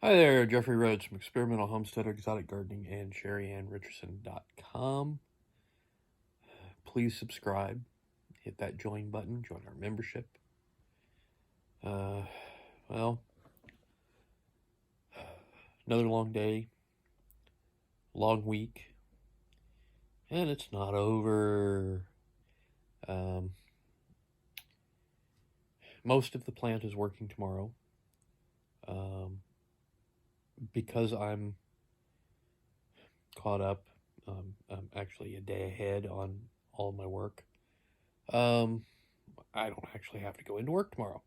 Hi there, Jeffrey Rhoades from Experimental Homesteader, Exotic Gardening, and Sheri and Richerson.com. Please subscribe, hit that join button, join our membership. Well, another long day, long week, and it's not over. Most of the plant is working tomorrow. Because I'm caught up, I'm actually a day ahead on all of my work. I don't actually have to go into work tomorrow,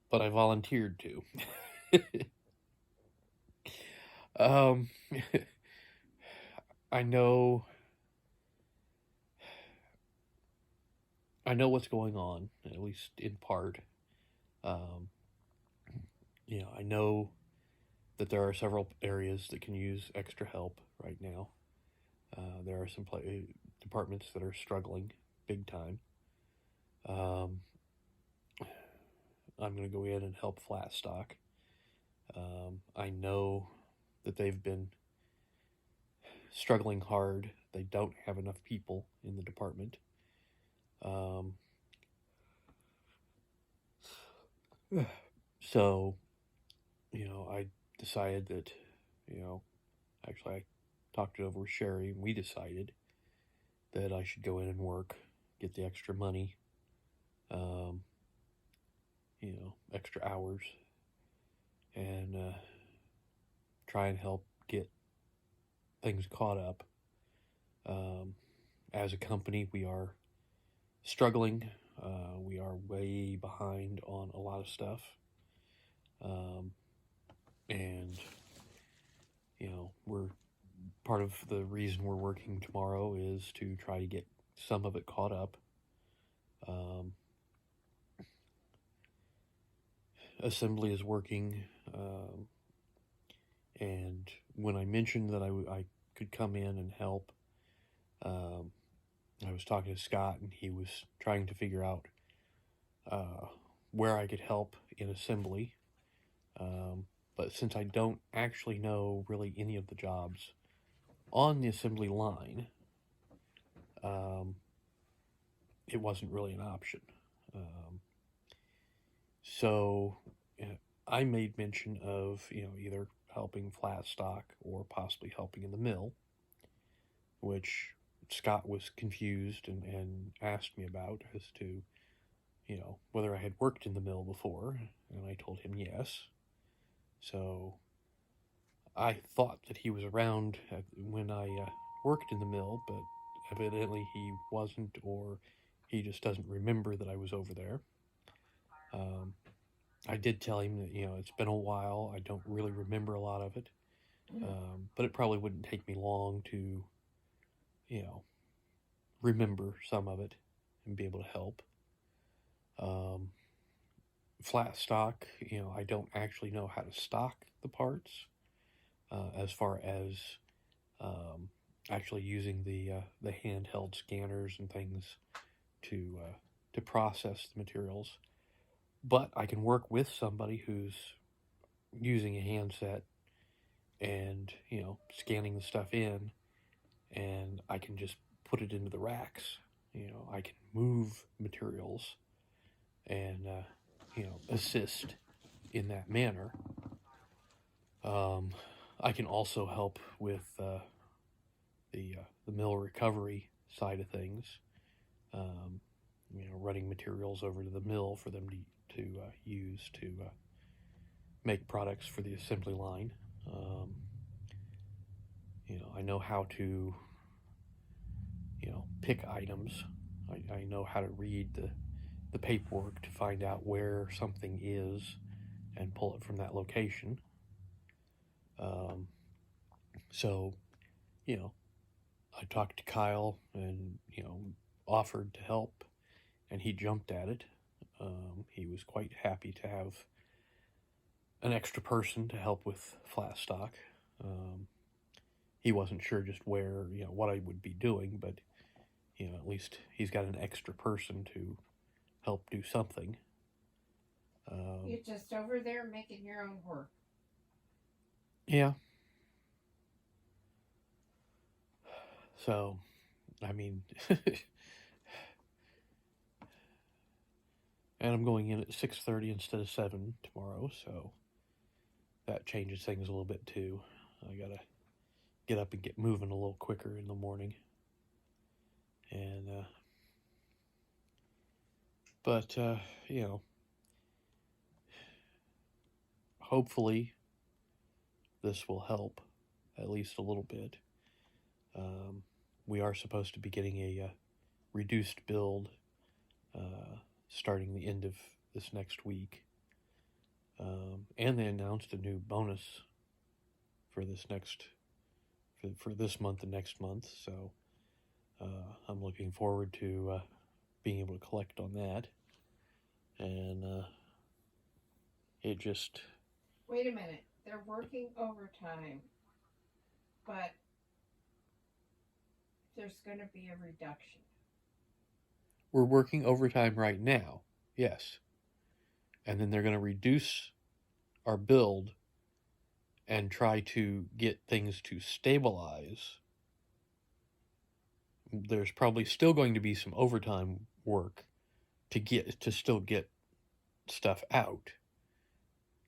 but I volunteered to. um, I know what's going on, at least in part. Um, I know that there are several areas that can use extra help right now. There are some departments that are struggling big time. I'm going to go in and help flat stock. I know that they've been struggling hard. They don't have enough people in the department. So, I decided that, actually I talked it over with Sheri, and we decided that I should go in and work, get the extra money, extra hours, and try and help get things caught up. As a company, we are struggling. We are way behind on a lot of stuff. And, we're part of the reason we're working tomorrow is to try to get some of it caught up. Assembly is working, and when I mentioned that I could come in and help, I was talking to Scott, and he was trying to figure out where I could help in assembly. But since I don't actually know really any of the jobs on the assembly line, it wasn't really an option. So I made mention of, either helping flat stock or possibly helping in the mill, which Scott was confused and asked me about as to, whether I had worked in the mill before, and I told him yes. So I thought that he was around when I worked in the mill, but evidently he wasn't, or he just doesn't remember that I was over there. I did tell him that, it's been a while. I don't really remember a lot of it. But it probably wouldn't take me long to, remember some of it and be able to help. Flat stock, I don't actually know how to stock the parts as far as actually using the handheld scanners and things to process the materials. But I can work with somebody who's using a handset and, scanning the stuff in, and I can just put it into the racks. I can move materials and, assist in that manner. I can also help with the mill recovery side of things. Running materials over to the mill for them to use to make products for the assembly line. I know how to, pick items. I know how to read the paperwork to find out where something is and pull it from that location. So, I talked to Kyle and, offered to help, and he jumped at it. He was quite happy to have an extra person to help with flat stock. He wasn't sure just where, what I would be doing, but, at least he's got an extra person to help do something. You're just over there making your own work. Yeah. So, I mean, and I'm going in at 6:30 instead of 7 tomorrow, so that changes things a little bit too. I gotta get up and get moving a little quicker in the morning, and but you know, hopefully this will help at least a little bit. Um, we are supposed to be getting a reduced build starting the end of this next week. And they announced a new bonus for this next for this month and next month. So I'm looking forward to being able to collect on that. And it just Wait a minute. They're working overtime, but there's going to be a reduction. we're working overtime right now, yes, and then they're going to reduce our build and try to get things to stabilize. There's probably still going to be some overtime work to still get stuff out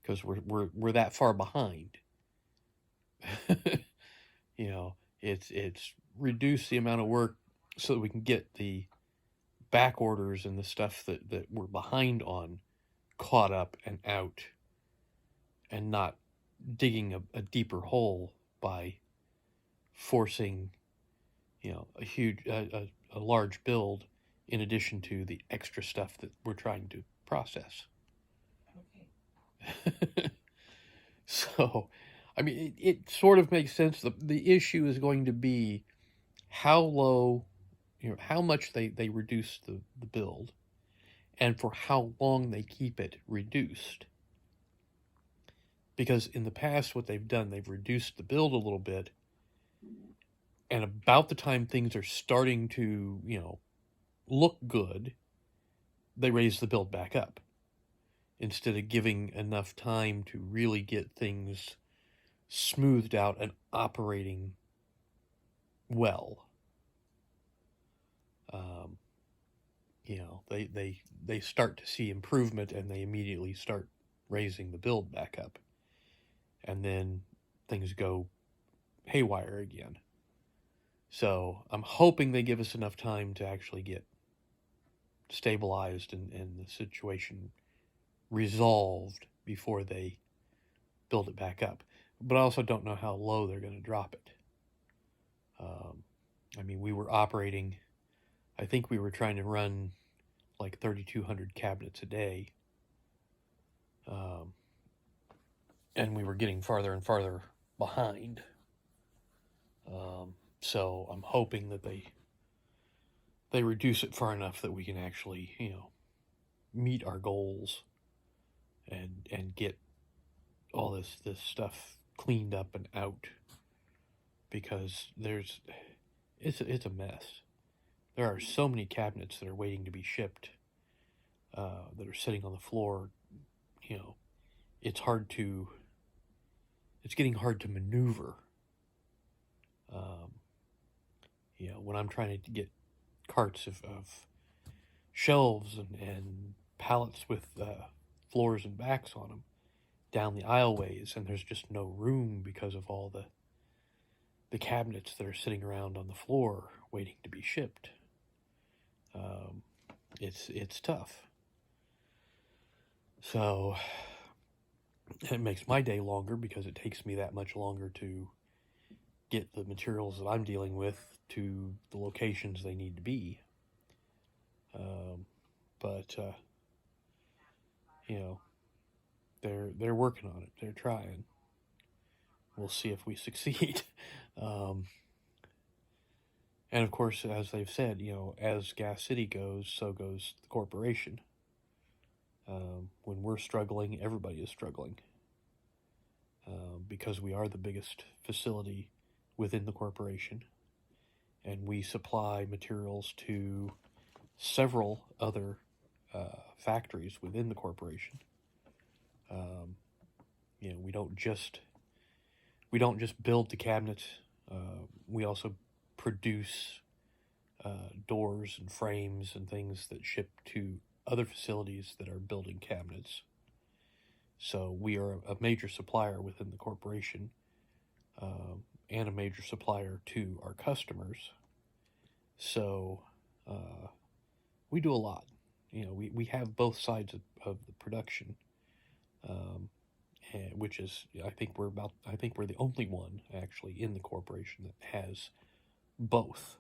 because we're that far behind. You know, it's reduce the amount of work so that we can get the back orders and the stuff that we're behind on caught up and out, and not digging a deeper hole by forcing a large build in addition to the extra stuff that we're trying to process. Okay. So, I mean, it sort of makes sense. The issue is going to be how low, how much they reduce the build, and for how long they keep it reduced. Because in the past, what they've done, they've reduced the build a little bit, and about the time things are starting to, look good, they raise the build back up instead of giving enough time to really get things smoothed out and operating well. Um, they start to see improvement and they immediately start raising the build back up, and then things go haywire again. So I'm hoping they give us enough time to actually get stabilized and the situation resolved before they build it back up. But I also don't know how low they're going to drop it. I mean, we were operating, I think we were trying to run like 3,200 cabinets a day. Um, and we were getting farther and farther behind. So I'm hoping that they reduce it far enough that we can actually, meet our goals and get all this stuff cleaned up and out, because it's a mess. There are so many cabinets that are waiting to be shipped, that are sitting on the floor. You know, it's hard to it's getting hard to maneuver. Um, when I'm trying to get carts of shelves and pallets with floors and backs on them down the aisleways, and there's just no room because of all the cabinets that are sitting around on the floor waiting to be shipped. Um, it's tough. So it makes my day longer because it takes me that much longer to get the materials that I'm dealing with to the locations they need to be. But you know, they're working on it. They're trying. We'll see if we succeed. um, and of course, as they've said, as Gas City goes, so goes the corporation. When we're struggling, everybody is struggling, because we are the biggest facility within the corporation, and we supply materials to several other factories within the corporation. we don't just build the cabinets. We also produce doors and frames and things that ship to other facilities that are building cabinets. So we are a major supplier within the corporation, and a major supplier to our customers. So we do a lot. We have both sides of the production, which is I think we're the only one actually in the corporation that has both.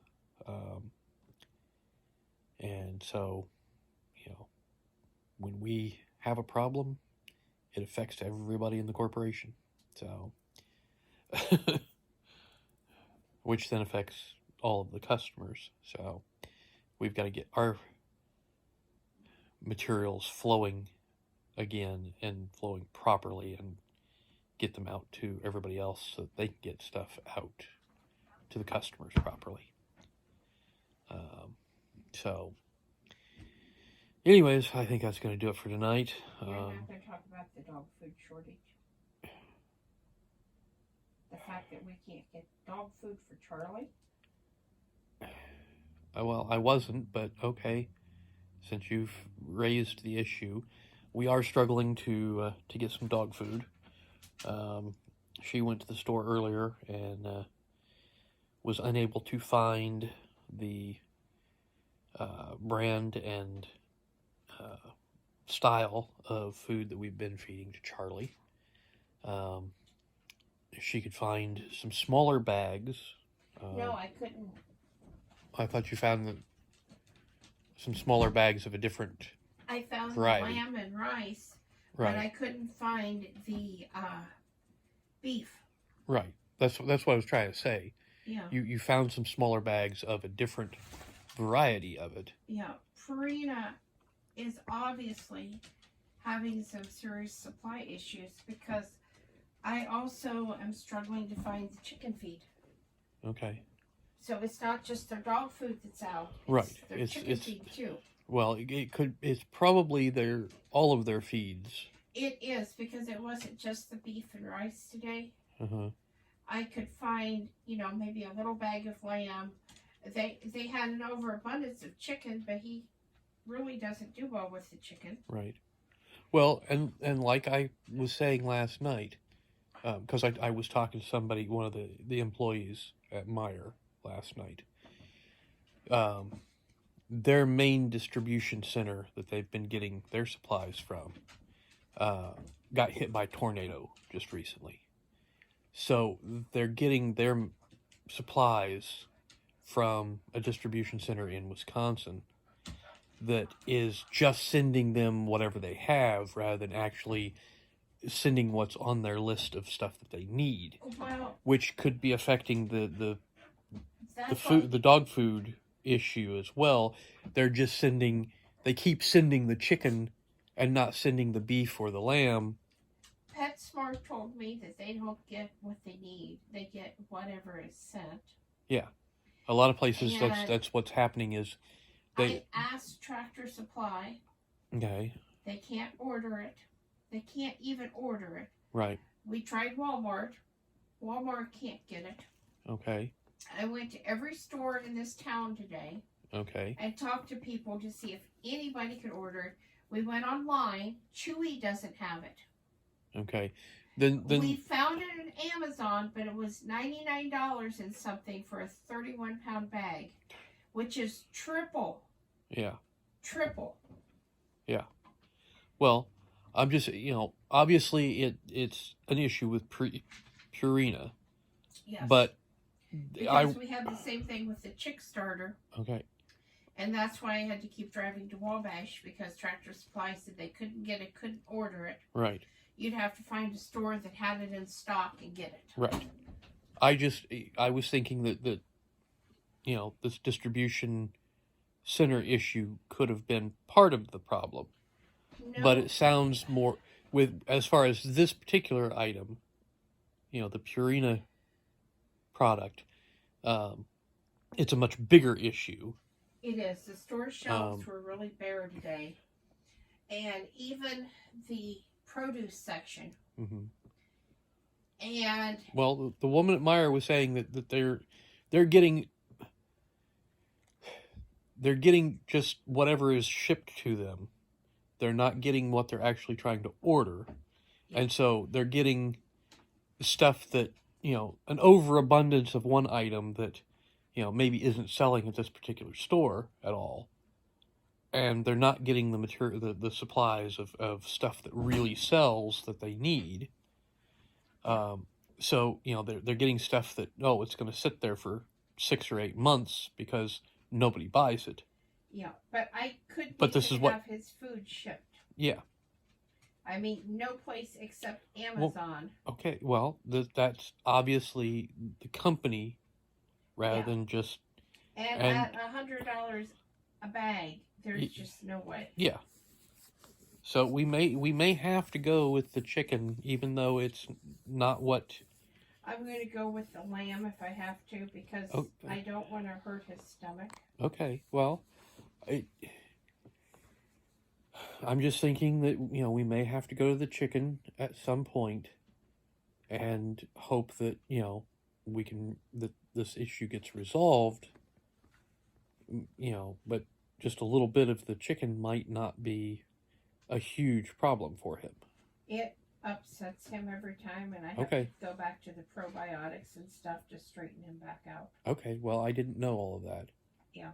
And so, when we have a problem, it affects everybody in the corporation. So, which then affects all of the customers. So, we've got to get our materials flowing again and flowing properly and get them out to everybody else so that they can get stuff out to the customers properly. So, anyways, I think that's going to do it for tonight. You're not going to talk about the dog food shortage. The fact that we can't get dog food for Charlie. Well, I wasn't, but okay. Since you've raised the issue, we are struggling to get some dog food. She went to the store earlier and was unable to find the brand and style of food that we've been feeding to Charlie. She could find some smaller bags. No, I couldn't. I thought you found some smaller bags of a different I found variety. Lamb and rice, right. But I couldn't find the beef. Right. That's what I was trying to say. Yeah. You found some smaller bags of a different variety of it. Yeah. Purina is obviously having some serious supply issues because I also am struggling to find the chicken feed. Okay. So it's not just their dog food that's out. Right. Their chicken feed too. Well, it's probably all of their feeds. It is because it wasn't just the beef and rice today. Uh-huh. I could find, maybe a little bag of lamb. They had an overabundance of chicken, but he really doesn't do well with the chicken. Right. Well, and like I was saying last night, because I was talking to somebody, one of the employees at Meijer last night. Their main distribution center that they've been getting their supplies from got hit by a tornado just recently. So they're getting their supplies from a distribution center in Wisconsin that is just sending them whatever they have rather than actually sending what's on their list of stuff that they need, which could be affecting the dog food issue as well. They keep sending the chicken and not sending the beef or the lamb. PetSmart told me that they don't get what they need. They get whatever is sent. Yeah. A lot of places that's what's happening is I asked Tractor Supply. Okay. They can't order it. They can't even order it. Right. We tried Walmart. Walmart can't get it. Okay. I went to every store in this town today. Okay. And talked to people to see if anybody could order it. We went online. Chewy doesn't have it. Okay. Then we found it on Amazon, but it was $99 and something for a 31-pound bag, which is triple. Yeah. Triple. Yeah. Well, I'm just, obviously it's an issue with Purina. Yes. But because we had the same thing with the chick starter. Okay. And that's why I had to keep driving to Wabash because Tractor Supply said they couldn't get it, couldn't order it. Right. You'd have to find a store that had it in stock and get it. Right. I was thinking that this distribution center issue could have been part of the problem. No. But it sounds more as far as this particular item, the Purina product, it's a much bigger issue. It is. The store shelves were really bare today. And even the produce section. Mm-hmm. And Well, the woman at Meyer was saying that they're getting just whatever is shipped to them. They're not getting what they're actually trying to order. And so they're getting stuff that, an overabundance of one item that, maybe isn't selling at this particular store at all. And they're not getting the material, the supplies of stuff that really sells that they need. So, they're getting stuff that, it's going to sit there for 6 or 8 months because nobody buys it. Yeah, but I couldn't But this even is what, have his food shipped. yeah. I mean, no place except Amazon. Well, okay, well, that's obviously the company rather than just... And at $100 a bag, there's just no way. Yeah. So we may have to go with the chicken, even though it's not what... I'm going to go with the lamb if I have to, because I don't want to hurt his stomach. Okay, well, I'm just thinking that, we may have to go to the chicken at some point and hope that, that this issue gets resolved, but just a little bit of the chicken might not be a huge problem for him. It upsets him every time, and I have to go back to the probiotics and stuff to straighten him back out. Okay, well, I didn't know all of that. Yeah.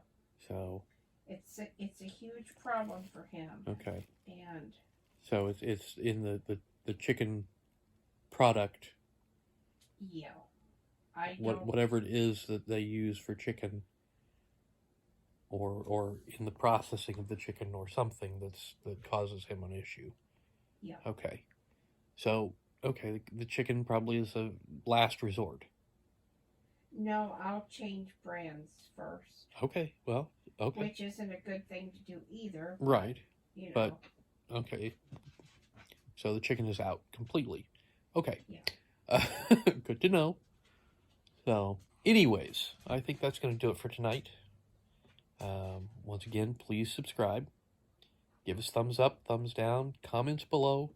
So... It's a huge problem for him. Okay. And... So it's in the chicken product. Yeah. Whatever it is that they use for chicken, or in the processing of the chicken or something that causes him an issue. Yeah. Okay. So, the chicken probably is a last resort. No, I'll change brands first. Okay, well, okay. Which isn't a good thing to do either. Right. But, okay. So the chicken is out completely. Okay. Yeah. Good to know. So, anyways, I think that's going to do it for tonight. Once again, please subscribe. Give us thumbs up, thumbs down, comments below.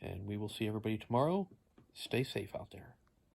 And we will see everybody tomorrow. Stay safe out there.